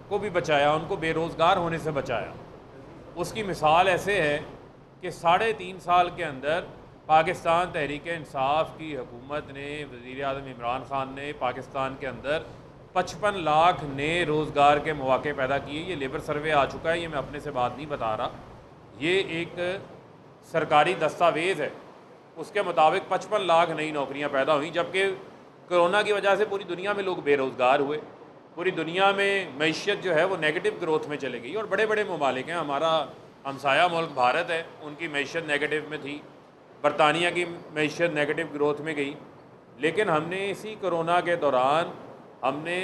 को भी बचाया, उनको बेरोज़गार होने से बचाया। उसकी मिसाल ऐसे है कि 3.5 साल के अंदर पाकिस्तान तहरीक इंसाफ की हुकूमत ने, वज़ीर आज़म इमरान ख़ान ने पाकिस्तान के अंदर 55 लाख नए रोज़गार के मौके पैदा किए। ये लेबर सर्वे आ चुका है, ये मैं अपने से बात नहीं बता रहा, ये एक सरकारी दस्तावेज़ है। उसके मुताबिक 55 लाख नई नौकरियां पैदा हुई, जबकि कोरोना की वजह से पूरी दुनिया में लोग बेरोज़गार हुए, पूरी दुनिया में मईशत जो है वो नेगेटिव ग्रोथ में चले गई। और बड़े बड़े ममालिक हैं, हमारा हमसाया मुल्क भारत है, उनकी मईशत नेगेटिव में थी, बरतानिया की मईशत नेगेटिव ग्रोथ में गई। लेकिन हमने इसी कोरोना के दौरान हमने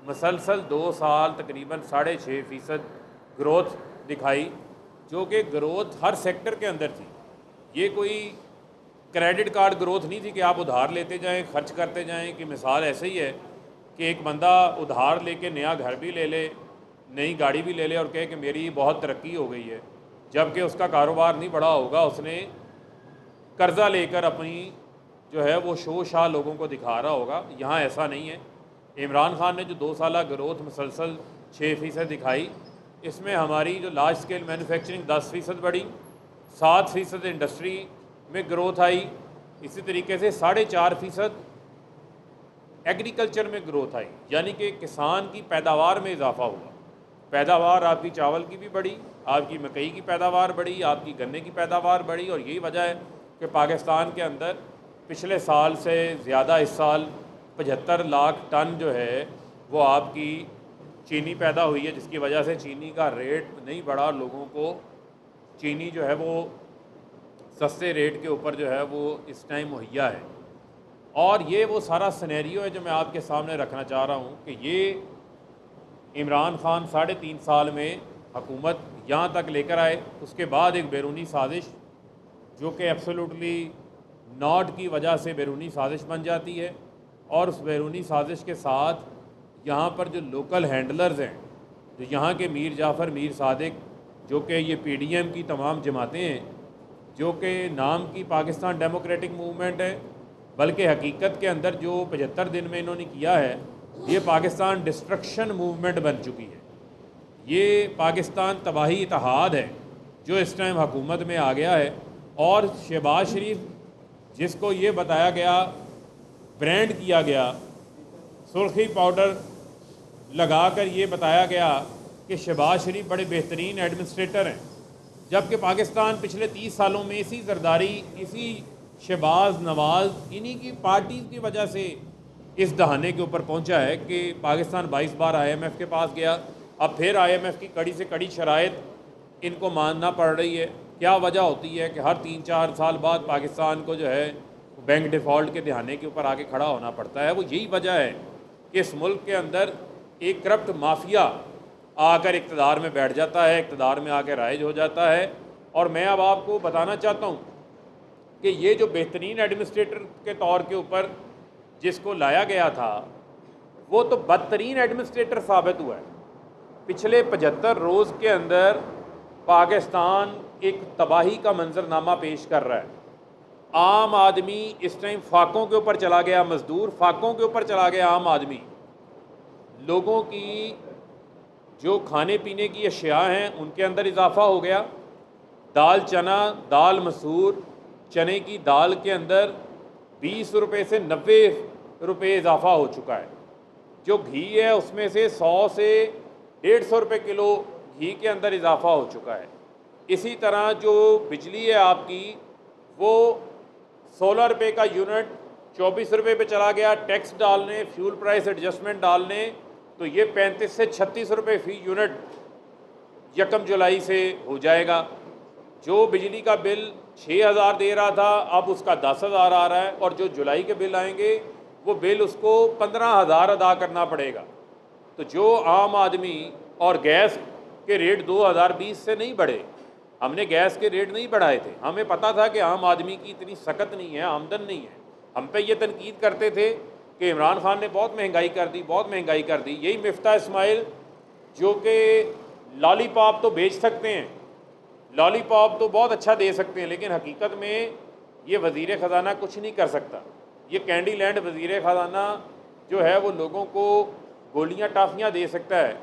मसलसल 2 साल तकरीबन 6.5% ग्रोथ दिखाई, जो कि ग्रोथ हर सेक्टर के अंदर थी। ये कोई क्रेडिट कार्ड ग्रोथ नहीं थी कि आप उधार लेते जाएं, खर्च करते जाएं। कि मिसाल ऐसे ही है कि एक बंदा उधार लेके नया घर भी ले ले, नई गाड़ी भी ले ले और कहे कि मेरी बहुत तरक्की हो गई है, जबकि उसका कारोबार नहीं बढ़ा होगा, उसने कर्ज़ा लेकर अपनी जो है वो शो शाह लोगों को दिखा रहा होगा। यहाँ ऐसा नहीं है। इमरान खान ने जो 2 साल ग्रोथ मुसलसल 6% दिखाई, इसमें हमारी जो लार्ज स्केल मैन्युफैक्चरिंग 10% बढ़ी, 7% इंडस्ट्री में ग्रोथ आई, इसी तरीके से 4.5% एग्रीकल्चर में ग्रोथ आई, यानी कि किसान की पैदावार में इजाफा हुआ। पैदावार आपकी चावल की भी बढ़ी, आपकी मकई की पैदावार बढ़ी, आपकी गन्ने की पैदावार बढ़ी। और यही वजह है कि पाकिस्तान के अंदर पिछले साल से ज़्यादा इस साल 75 लाख टन जो है वो आपकी चीनी पैदा हुई है, जिसकी वजह से चीनी का रेट नहीं बढ़ा। लोगों को चीनी जो है वो सस्ते रेट के ऊपर जो है वो इस टाइम मुहैया है। और ये वो सारा सिनेरियो है जो मैं आपके सामने रखना चाह रहा हूँ कि ये इमरान खान 3.5 साल में हुकूमत यहाँ तक लेकर आए। उसके बाद एक बैरूनी साजिश जो कि एब्सोल्युटली नॉट की वजह से बैरूनी साजिश बन जाती है, और उस बैरूनी साजिश के साथ यहाँ पर जो लोकल हैंडलर्स हैं, जो यहाँ के मीर जाफ़र, मीर सादिक, जो कि ये PDM की तमाम जमातें हैं, जो कि नाम की पाकिस्तान डेमोक्रेटिक मूवमेंट है, बल्कि हकीकत के अंदर जो 75 दिन में इन्होंने किया है, ये पाकिस्तान डिस्ट्रक्शन मूवमेंट बन चुकी है। ये पाकिस्तान तबाही इत्तेहाद है जो इस टाइम हुकूमत में आ गया है। और शहबाज शरीफ जिसको ये बताया गया, ब्रांड किया गया, सुर्खी पाउडर लगाकर ये बताया गया कि शहबाज शरीफ बड़े बेहतरीन एडमिनिस्ट्रेटर हैं, जबकि पाकिस्तान पिछले 30 सालों में इसी जरदारी, इसी शहबाज, नवाज़, इन्हीं की पार्टी की वजह से इस दहाने के ऊपर पहुंचा है कि पाकिस्तान 22 बार IMF के पास गया। अब फिर IMF की कड़ी से कड़ी शराइत इनको मानना पड़ रही है। क्या वजह होती है कि हर 3-4 साल बाद पाकिस्तान को जो है बैंक डिफ़ॉल्ट के दहाने के ऊपर आके खड़ा होना पड़ता है। वो यही वजह है कि इस मुल्क के अंदर एक करप्ट माफिया आकर इक़्तिदार में बैठ जाता है, इक़्तिदार में आकर राइज हो जाता है। और मैं अब आपको बताना चाहता हूँ कि ये जो बेहतरीन एडमिनिस्ट्रेटर के तौर के ऊपर जिसको लाया गया था, वो तो बदतरीन एडमिनिस्ट्रेटर साबित हुआ है। पिछले 75 रोज़ के अंदर पाकिस्तान एक तबाही का मंजरनामा पेश कर रहा है। आम आदमी इस टाइम फाकों के ऊपर चला गया, मजदूर फाकों के ऊपर चला गया। आम आदमी, लोगों की जो खाने पीने की अशिया हैं उनके अंदर इजाफा हो गया। दाल चना, दाल मसूर, चने की दाल के अंदर 20 रुपये से 90 रुपये इजाफा हो चुका है। जो घी है उसमें से 100 से 150 रुपये किलो घी के अंदर इजाफा हो चुका है। इसी तरह जो बिजली है आपकी, वो 16 रुपये का यूनिट 24 रुपये पे चला गया। टैक्स डालने, फ्यूल प्राइस एडजस्टमेंट डालने, तो ये 35 से 36 रुपये फ़ी यूनिट 1 जुलाई से हो जाएगा। जो बिजली का बिल 6,000 दे रहा था, अब उसका 10,000 आ रहा है। और जो जुलाई के बिल आएंगे वो बिल उसको 15,000 अदा करना पड़ेगा। तो जो आम आदमी, और गैस के रेट 2020 से नहीं बढ़े, हमने गैस के रेट नहीं बढ़ाए थे। हमें पता था कि आम आदमी की इतनी सकत नहीं है, आमदन नहीं है। हम पे ये तनकीद करते थे कि इमरान खान ने बहुत महंगाई कर दी, बहुत महंगाई कर दी। यही मिफ्ता इस्माइल जो कि लॉलीपॉप तो बेच सकते हैं, लॉलीपॉप तो बहुत अच्छा दे सकते हैं, लेकिन हकीकत में ये वज़ीर ख़जाना कुछ नहीं कर सकता। ये कैंडी लैंड वज़ीर ख़जाना जो है वो लोगों को गोलियां टाफियां दे सकता है,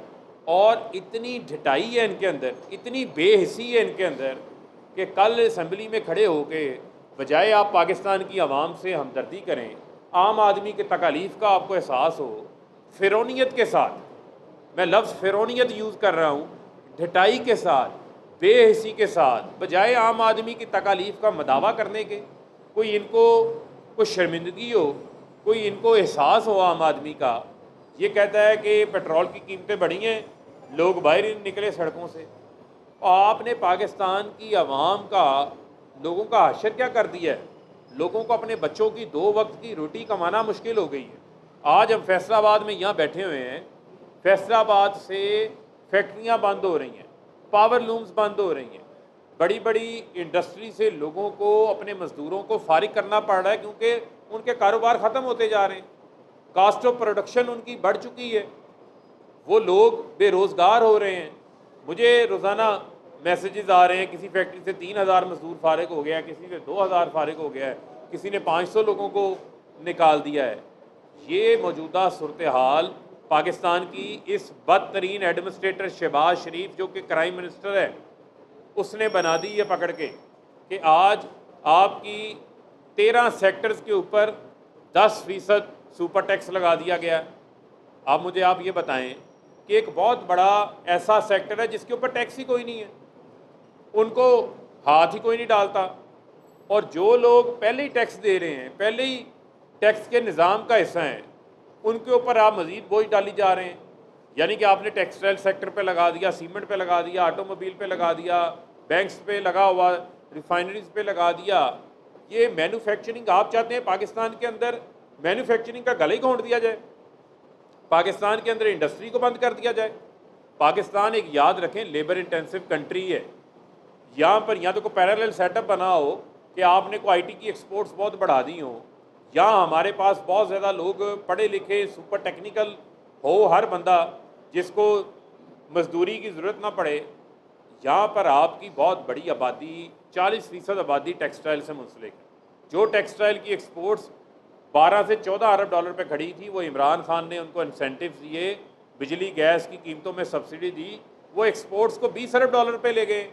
और इतनी ढिठाई है इनके अंदर, इतनी बेहिसी है इनके अंदर कि कल असम्बली में खड़े होके बजाय आप पाकिस्तान की आवाम से हमदर्दी करें, आम आदमी के तकालीफ का आपको एहसास हो, फ़िरौनियत के साथ, मैं लफ्ज़ फ़िरौनियत यूज़ कर रहा हूँ, ढिठाई के साथ, बेहिसी के साथ, बजाय आम आदमी की तकालीफ का मदावा करने के, कोई इनको कोई शर्मिंदगी हो, कोई इनको एहसास हो आम आदमी का, ये कहता है कि पेट्रोल की कीमतें बढ़ी हैं, लोग बाहर ही निकले सड़कों से। और आपने पाकिस्तान की आवाम का, लोगों का हशर क्या कर दिया है। लोगों को अपने बच्चों की 2 वक्त की रोटी कमाना मुश्किल हो गई है। आज हम फैसलाबाद में यहाँ बैठे हुए हैं, फैसलाबाद से फैक्ट्रियाँ बंद हो रही हैं, पावर लूम्स बंद हो रही हैं, बड़ी बड़ी इंडस्ट्री से लोगों को, अपने मज़दूरों को फारिग करना पड़ रहा है क्योंकि उनके कारोबार ख़त्म होते जा रहे हैं, कास्ट ऑफ प्रोडक्शन उनकी बढ़ चुकी है, वो लोग बेरोज़गार हो रहे हैं। मुझे रोज़ाना मैसेजेस आ रहे हैं, किसी फैक्ट्री से 3000 मजदूर फारिग हो गया है, किसी से 2000 फारिग हो गया है, किसी ने 500 लोगों को निकाल दिया है। ये मौजूदा सूरत हाल पाकिस्तान की इस बदतरीन एडमिनिस्ट्रेटर शहबाज शरीफ जो कि क्राइम मिनिस्टर है, उसने बना दी है पकड़ के कि आज आपकी 13 सेक्टर्स के ऊपर 10% सुपर टैक्स लगा दिया गया। अब मुझे आप ये बताएं कि एक बहुत बड़ा ऐसा सेक्टर है जिसके ऊपर टैक्स ही कोई नहीं है, उनको हाथ ही कोई नहीं डालता, और जो लोग पहले ही टैक्स दे रहे हैं, पहले ही टैक्स के निज़ाम का हिस्सा हैं, उनके ऊपर आप मज़ीद बोझ डाली जा रहे हैं। यानी कि आपने टेक्सटाइल सेक्टर पे लगा दिया, सीमेंट पे लगा दिया, ऑटोमोबाइल पे लगा दिया, बैंक्स पे लगा हुआ, रिफाइनरीज पे लगा दिया। ये मैन्युफैक्चरिंग आप चाहते हैं पाकिस्तान के अंदर मैन्युफैक्चरिंग का गला ही घोंट दिया जाए, पाकिस्तान के अंदर इंडस्ट्री को बंद कर दिया जाए। पाकिस्तान एक याद रखें लेबर इंटेंसिव कंट्री है, यहाँ पर या तो कोई पैरेलल सेटअप बना हो कि आपने को आईटी की एक्सपोर्ट्स बहुत बढ़ा दी हो, यहाँ हमारे पास बहुत ज़्यादा लोग पढ़े लिखे सुपर टेक्निकल हो, हर बंदा जिसको मजदूरी की ज़रूरत ना पड़े। यहाँ पर आपकी बहुत बड़ी आबादी, 40% आबादी टेक्सटाइल से मुंसलिक है। जो टेक्सटाइल की एक्सपोर्ट्स 12 से 14 अरब डॉलर पे खड़ी थी, वो इमरान खान ने उनको इंसेंटिव दिए, बिजली गैस की कीमतों में सब्सिडी दी, वो एक्सपोर्ट्स को 20 अरब डॉलर पे ले गए।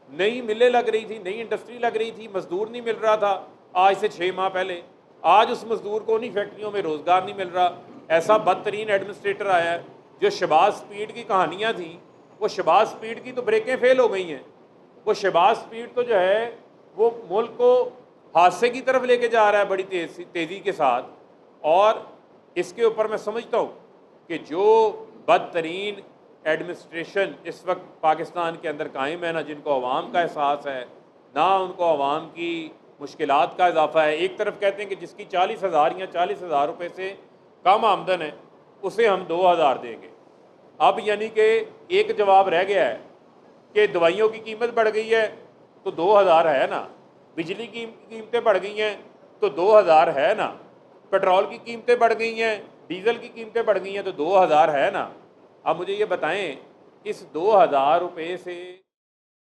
नई मिलें लग रही थी, नई इंडस्ट्री लग रही थी, मजदूर नहीं मिल रहा था आज से 6 माह पहले। आज उस मजदूर को उन्हीं फैक्ट्रियों में रोज़गार नहीं मिल रहा। ऐसा बदतरीन एडमिनिस्ट्रेटर आया है। जो शहबाज स्पीड की कहानियाँ थी, वो शहबाज स्पीड की तो ब्रेकें फेल हो गई हैं। वो शहबाज स्पीड तो जो है वो मुल्क को हादसे की तरफ लेके जा रहा है बड़ी तेज़ी के साथ। और इसके ऊपर मैं समझता हूँ कि जो बदतरीन एडमिनिस्ट्रेशन इस वक्त पाकिस्तान के अंदर कायम है, ना जिनको अवाम का एहसास है, ना उनको अवाम की मुश्किलात का इजाफा है। एक तरफ कहते हैं कि जिसकी 40,000 या 40,000 रुपये से कम आमदन है उसे हम 2,000 देंगे। अब यानी कि एक जवाब रह गया है कि दवाइयों की कीमत बढ़ गई है तो 2,000 है ना, बिजली की कीमतें बढ़ गई हैं तो 2,000 है ना, पेट्रोल की कीमतें बढ़ गई हैं, डीजल की कीमतें बढ़ गई हैं तो 2,000 है ना। अब मुझे ये बताएं, इस 2,000 रुपये से